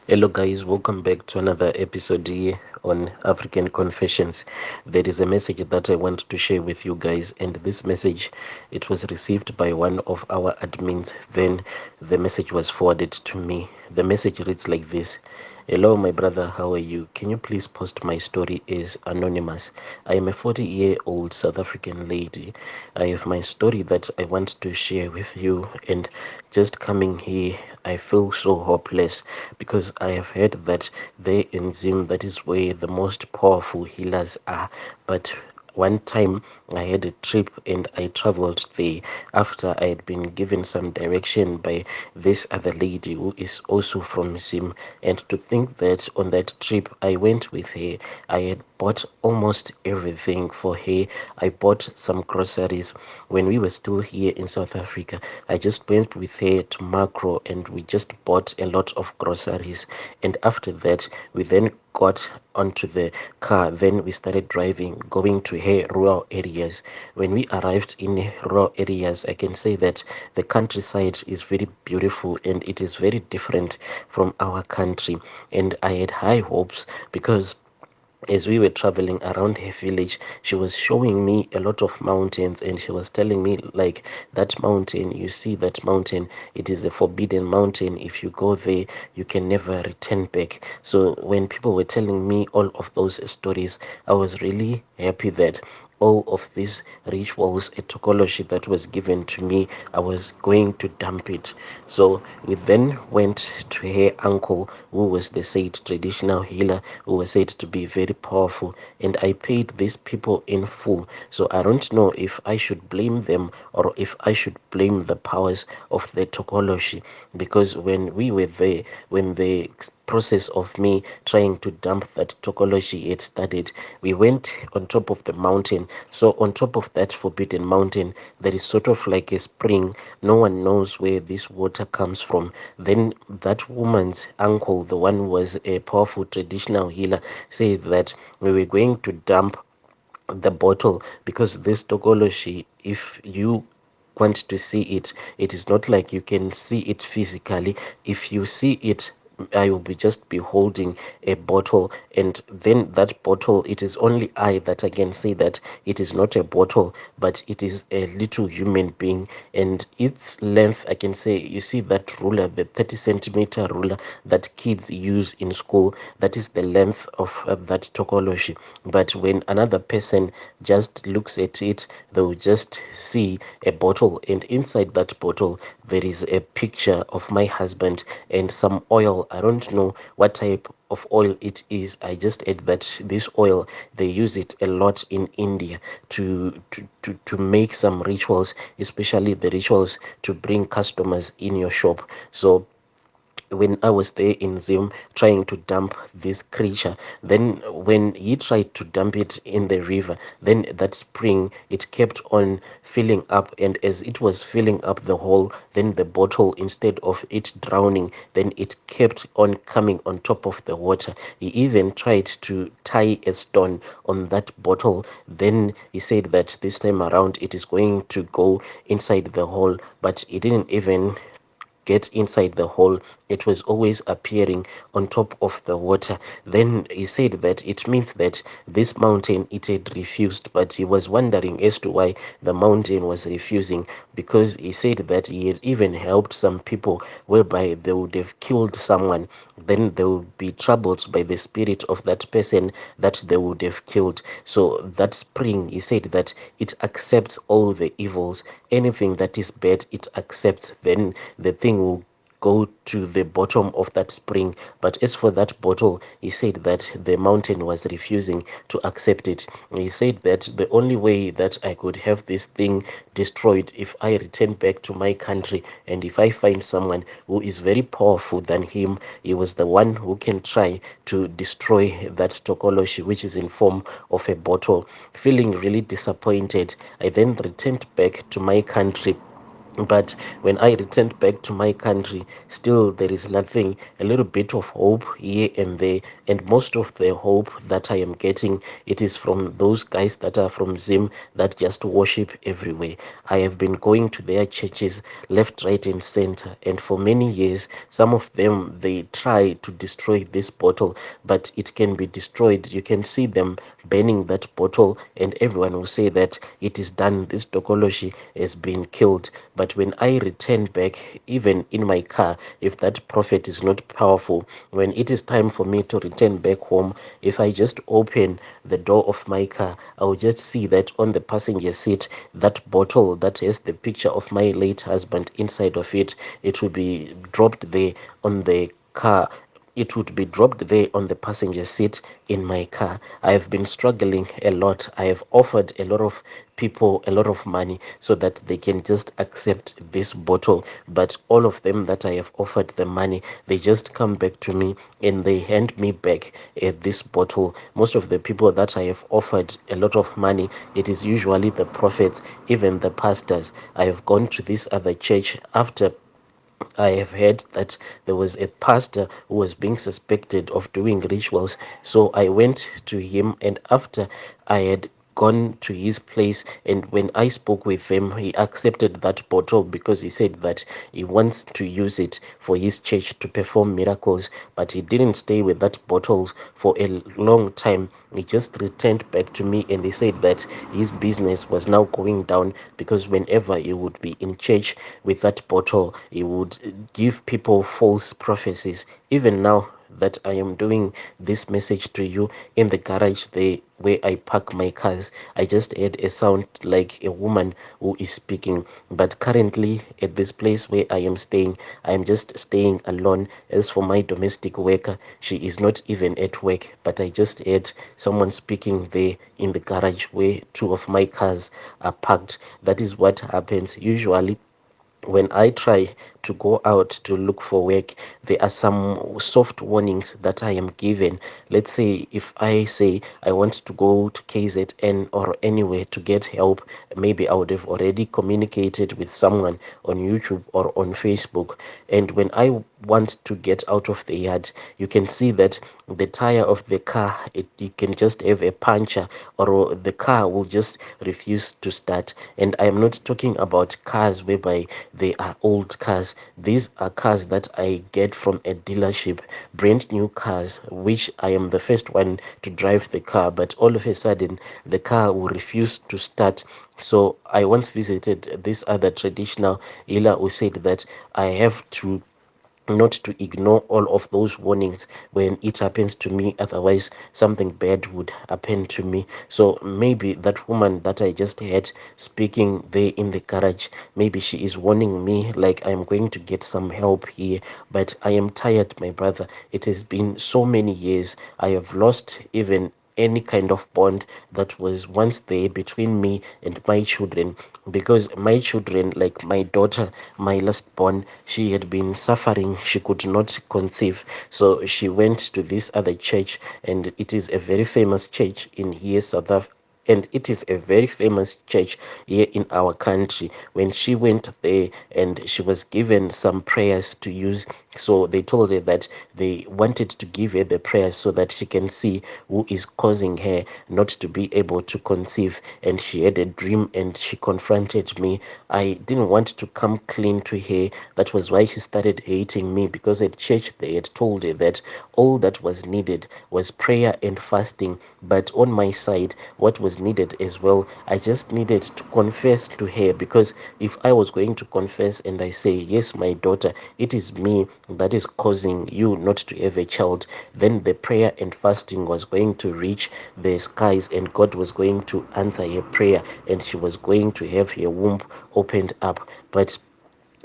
Hello, guys, welcome back to another episode here on African Confessions. There is a message that I want to share with you guys, and this message it was received by one of our admins. Then the message was forwarded to me. The message reads like this: Hello, my brother, how are you? Can you please post my story as anonymous? I am a 40-year-old South African lady. I have my story that I want to share with you, and just coming here, I feel so hopeless because I have heard that there in Zim, that is where the most powerful healers are. But one time I had a trip and I traveled there after I had been given some direction by this other lady who is also from Zim. And to think that on that trip I went with her, I had bought almost everything for her. I bought some groceries when we were still here in South Africa. I just went with her to Macro and we just bought a lot of groceries. And after that, we then got onto the car. Then we started driving, going to her rural areas. When we arrived in rural areas, I can say that the countryside is very beautiful and it is very different from our country. And I had high hopes because as we were traveling around her village, she was showing me a lot of mountains and she was telling me, like, that mountain, you see that mountain, it is a forbidden mountain. If you go there, you can never return back. So when people were telling me all of those stories, I was really happy that all of these rituals at Tokoloshe that was given to me, I was going to dump it. So we then went to her uncle, who was the said traditional healer, who was said to be very powerful, and I paid these people in full. So I don't know if I should blame them or if I should blame the powers of the Tokoloshe, because when we were there, when the process of me trying to dump that Tokoloshe had started, we went on top of the mountain. So on top of that forbidden mountain, there is sort of like a spring. No one knows where this water comes from. Then that woman's uncle, the one who was a powerful traditional healer, said that we were going to dump the bottle because this Tokoloshe, if you want to see it, it is not like you can see it physically. If you see it, I will be just be holding a bottle, and then that bottle, it is only I that I can see that it is not a bottle, but it is a little human being. And its length, I can say, you see that ruler, the 30-centimeter ruler that kids use in school, that is the length of that Tokoloshe. But when another person just looks at it, they will just see a bottle, and inside that bottle there is a picture of my husband and some oil. I don't know what type of oil it is. I just add that this oil, they use it a lot in India to make some rituals, especially the rituals to bring customers in your shop. So when I was there in Zim trying to dump this creature, then when he tried to dump it in the river, then that spring, it kept on filling up, and as it was filling up the hole, then the bottle, instead of it drowning, then it kept on coming on top of the water. He even tried to tie a stone on that bottle. Then he said that this time around it is going to go inside the hole, but he didn't even get inside the hole. It was always appearing on top of the water. Then he said that it means that this mountain, it had refused, but he was wondering as to why the mountain was refusing, because he said that he had even helped some people whereby they would have killed someone, then they would be troubled by the spirit of that person that they would have killed. So that spring, he said that it accepts all the evils. Anything that is bad, it accepts. Then the thing will go to the bottom of that spring. But as for that bottle, he said that the mountain was refusing to accept it. He said that the only way that I could have this thing destroyed, if I return back to my country and if I find someone who is very powerful than him, he was the one who can try to destroy that Tokoloshe, which is in form of a bottle. Feeling really disappointed, I then returned back to my country But when I returned back to my country, still there is nothing, a little bit of hope here and there. And most of the hope that I am getting, it is from those guys that are from Zim that just worship everywhere. I have been going to their churches left, right, and center. And for many years, some of them, they try to destroy this bottle, but it can be destroyed. You can see them burning that bottle, and everyone will say that it is done. This Tokoloshe has been killed. But when I return back, even in my car, if that prophet is not powerful, when it is time for me to return back home, if I just open the door of my car, I will just see that on the passenger seat, that bottle that has the picture of my late husband inside of it, it will be dropped there on the car. It would be dropped there on the passenger seat in my car. I have been struggling a lot. I have offered a lot of people a lot of money so that they can just accept this bottle. But all of them that I have offered the money, they just come back to me and they hand me back this bottle. Most of the people that I have offered a lot of money, it is usually the prophets, even the pastors. I have gone to this other church after I have heard that there was a pastor who was being suspected of doing rituals. So I went to him, and after I had gone to his place, and when I spoke with him, he accepted that bottle because he said that he wants to use it for his church to perform miracles. But he didn't stay with that bottle for a long time. He just returned back to me and he said that his business was now going down because whenever he would be in church with that bottle, he would give people false prophecies. Even now that I am doing this message to you, in the garage there where I park my cars, I just heard a sound like a woman who is speaking. But currently at this place where I am staying, I am just staying alone. As for my domestic worker, she is not even at work, but I just heard someone speaking there in the garage where two of my cars are parked. That is what happens usually when I try to go out to look for work. There are some soft warnings that I am given. Let's say if I say I want to go to KZN or anywhere to get help, maybe I would have already communicated with someone on YouTube or on Facebook. And when I want to get out of the yard, you can see that the tire of the car, you can just have a puncture, or the car will just refuse to start. And I am not talking about cars whereby they are old cars. These are cars that I get from a dealership, brand new cars, which I am the first one to drive the car, but all of a sudden the car will refuse to start. So I once visited this other traditional healer who said that I have to not to ignore all of those warnings when it happens to me, otherwise something bad would happen to me. So maybe that woman that I just heard speaking there in the garage, maybe she is warning me like I'm going to get some help here. But I am tired, my brother. It has been so many years. I have lost even any kind of bond that was once there between me and my children, because my children, like my daughter, my last born, she had been suffering. She could not conceive, so she went to this other church, and it is a very famous church in here South Africa, and it is a very famous church here in our country. When she went there and she was given some prayers to use, so they told her that they wanted to give her the prayers so that she can see who is causing her not to be able to conceive. And she had a dream and she confronted me. I didn't want to come clean to her. That was why she started hating me, because at church they had told her that all that was needed was prayer and fasting. But on my side, what was needed as well, I just needed to confess to her, because if I was going to confess and I say, yes, my daughter, it is me that is causing you not to have a child, then the prayer and fasting was going to reach the skies, and God was going to answer her prayer, and she was going to have her womb opened up. But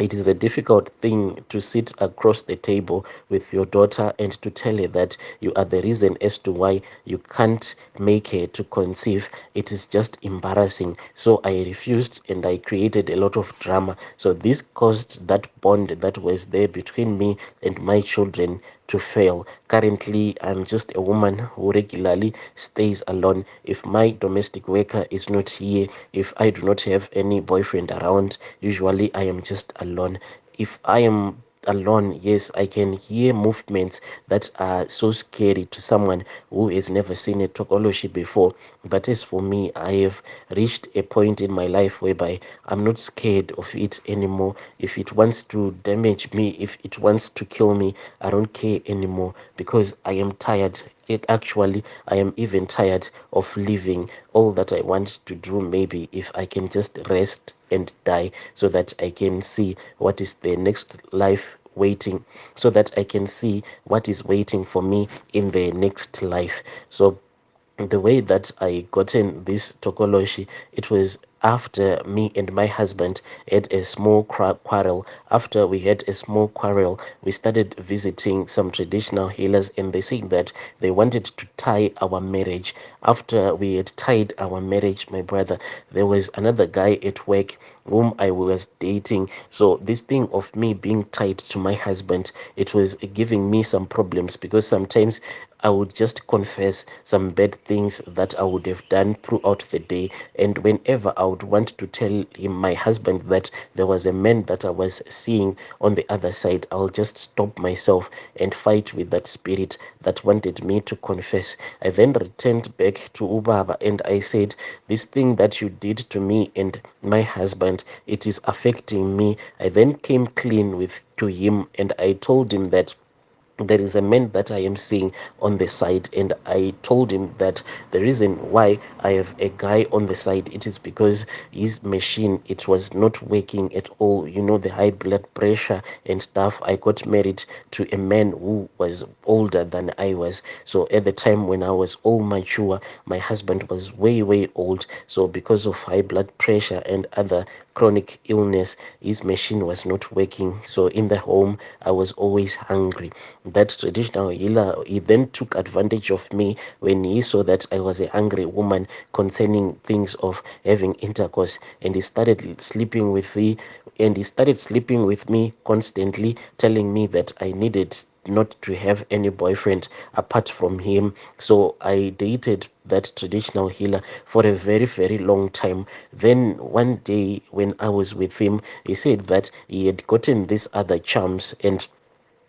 it is a difficult thing to sit across the table with your daughter and to tell her that you are the reason as to why you can't make her to conceive. It is just embarrassing. So I refused and I created a lot of drama. So this caused that bond that was there between me and my children to fail. Currently, I'm just a woman who regularly stays alone. If my domestic worker is not here, if I do not have any boyfriend around, usually I am just alone. If I am alone, yes, I can hear movements that are so scary to someone who has never seen a Tokoloshe before. But as for me, I have reached a point in my life whereby I'm not scared of it anymore. If it wants to damage me, if it wants to kill me, I don't care anymore because I am tired. Actually, I am even tired of living. All that I want to do, maybe if I can just rest and die so that I can see what is the next life waiting, so that I can see what is waiting for me in the next life. So the way that I gotten this Tokoloshe, it was after me and my husband had a small quarrel. After we had a small quarrel, we started visiting some traditional healers, and they said that they wanted to tie our marriage. After we had tied our marriage, my brother, there was another guy at work whom I was dating. So this thing of me being tied to my husband, it was giving me some problems because sometimes I would just confess some bad things that I would have done throughout the day. And whenever I would want to tell him, my husband, that there was a man that I was seeing on the other side, I'll just stop myself and fight with that spirit that wanted me to confess. I then returned back to Ubaba and I said, this thing that you did to me and my husband, it is affecting me. I then came clean with to him and I told him that there is a man that I am seeing on the side, and I told him that the reason why I have a guy on the side, it is because his machine, it was not working at all. You know, the high blood pressure and stuff. I got married to a man who was older than I was. So at the time when I was all mature, my husband was way old. So because of high blood pressure and other chronic illness, his machine was not working. So in the home, I was always hungry. That traditional healer, he then took advantage of me when he saw that I was a hungry woman concerning things of having intercourse, and he started sleeping with me constantly, telling me that I needed not to have any boyfriend apart from him. So I dated that traditional healer for a very long time. Then one day when I was with him, he said that he had gotten these other charms, and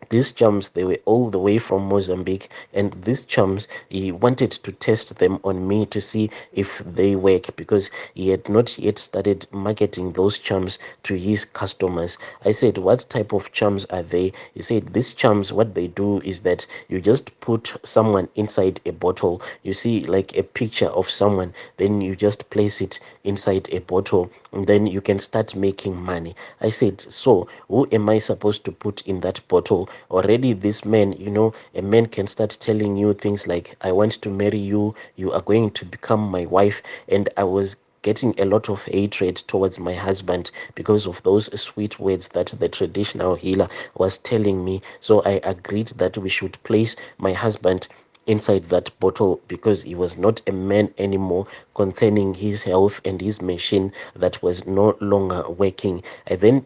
these charms, they were all the way from Mozambique, and these charms, he wanted to test them on me to see if they work because he had not yet started marketing those charms to his customers. I said, what type of charms are they? He said, these charms, what they do is that you just put someone inside a bottle. You see like a picture of someone, then you just place it inside a bottle, and then you can start making money. I said, so who am I supposed to put in that bottle? Already this man, you know, a man can start telling you things like, I want to marry you, you are going to become my wife. And I was getting a lot of hatred towards my husband because of those sweet words that the traditional healer was telling me. So I agreed that we should place my husband inside that bottle because he was not a man anymore concerning his health and his machine that was no longer working. I then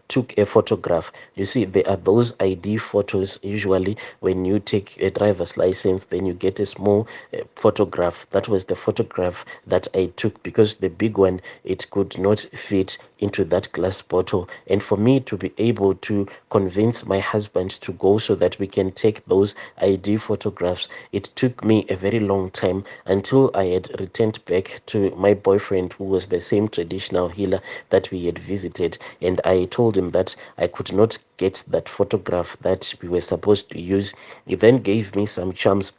took a photograph. You see, there are those ID photos usually when you take a driver's license, then you get a small photograph. That was the photograph that I took because the big one, it could not fit into that glass bottle. And for me to be able to convince my husband to go so that we can take those ID photographs, it took me a very long time until I had returned back to my boyfriend, who was the same traditional healer that we had visited. And I told him that I could not get that photograph that we were supposed to use. He then gave me some charms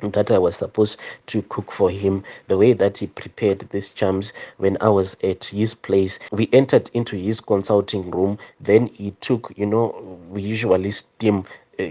that I was supposed to cook for him. The way that he prepared these charms when I was at his place, we entered into his consulting room. Then he took, you know, we usually steam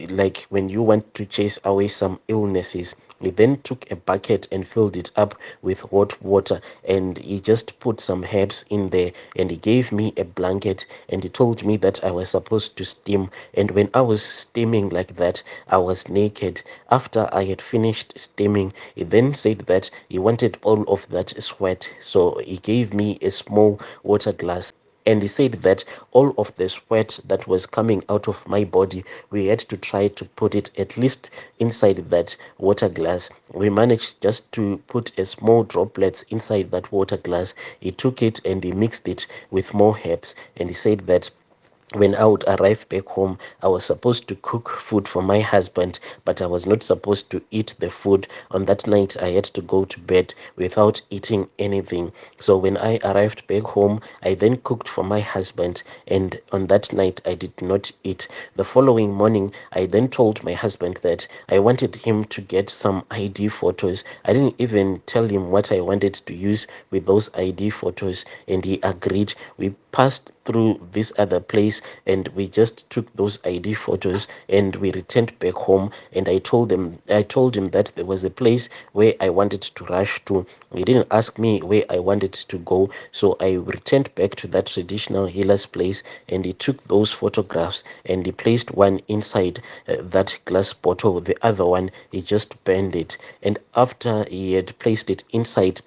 like when you want to chase away some illnesses, He then took a bucket and filled it up with hot water, and he just put some herbs in there, and he gave me a blanket, and he told me that I was supposed to steam. And when I was steaming like that, I was naked. After I had finished steaming, he then said that he wanted all of that sweat, so he gave me a small water glass, and he said that all of the sweat that was coming out of my body, we had to try to put it at least inside that water glass. We managed just to put a small droplets inside that water glass. He took it and he mixed it with more herbs, and he said that when I would arrive back home, I was supposed to cook food for my husband, but I was not supposed to eat the food. On that night, I had to go to bed without eating anything. So when I arrived back home, I then cooked for my husband, and on that night, I did not eat. The following morning, I then told my husband that I wanted him to get some ID photos. I didn't even tell him what I wanted to use with those ID photos, and he agreed. We passed through this other place, and we just took those ID photos, and we returned back home. And I told him that there was a place where I wanted to rush to. He didn't ask me where I wanted to go, so I returned back to that traditional healer's place, and he took those photographs and he placed one inside that glass bottle. The other one, he just burned it, and after he had placed it inside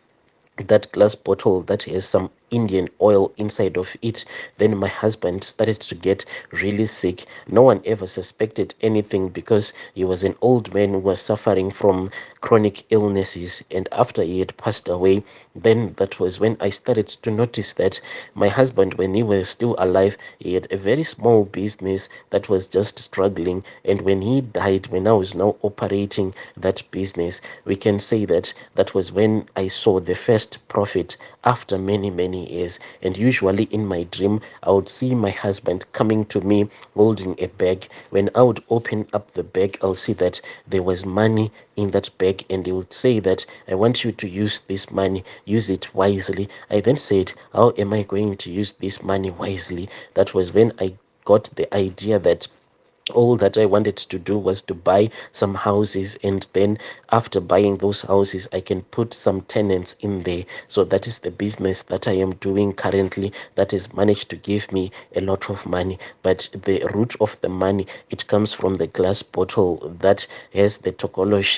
that glass bottle that has some Indian oil inside of it, then my husband started to get really sick. No one ever suspected anything because he was an old man who was suffering from chronic illnesses. And after he had passed away, then that was when I started to notice that my husband, when he was still alive, he had a very small business that was just struggling. And when he died, when I was now operating that business, we can say that that was when I saw the first profit after many, many years. And usually in my dream, I would see my husband coming to me holding a bag. When I would open up the bag, I'll see that there was money in that bag, and he would say that I want you to use this money, use it wisely. I then said, how am I going to use this money wisely? That was when I got the idea that all that I wanted to do was to buy some houses, and then after buying those houses, I can put some tenants in there. So that is the business that I am doing currently, that has managed to give me a lot of money. But the root of the money, it comes from the glass bottle that has the Tokoloshe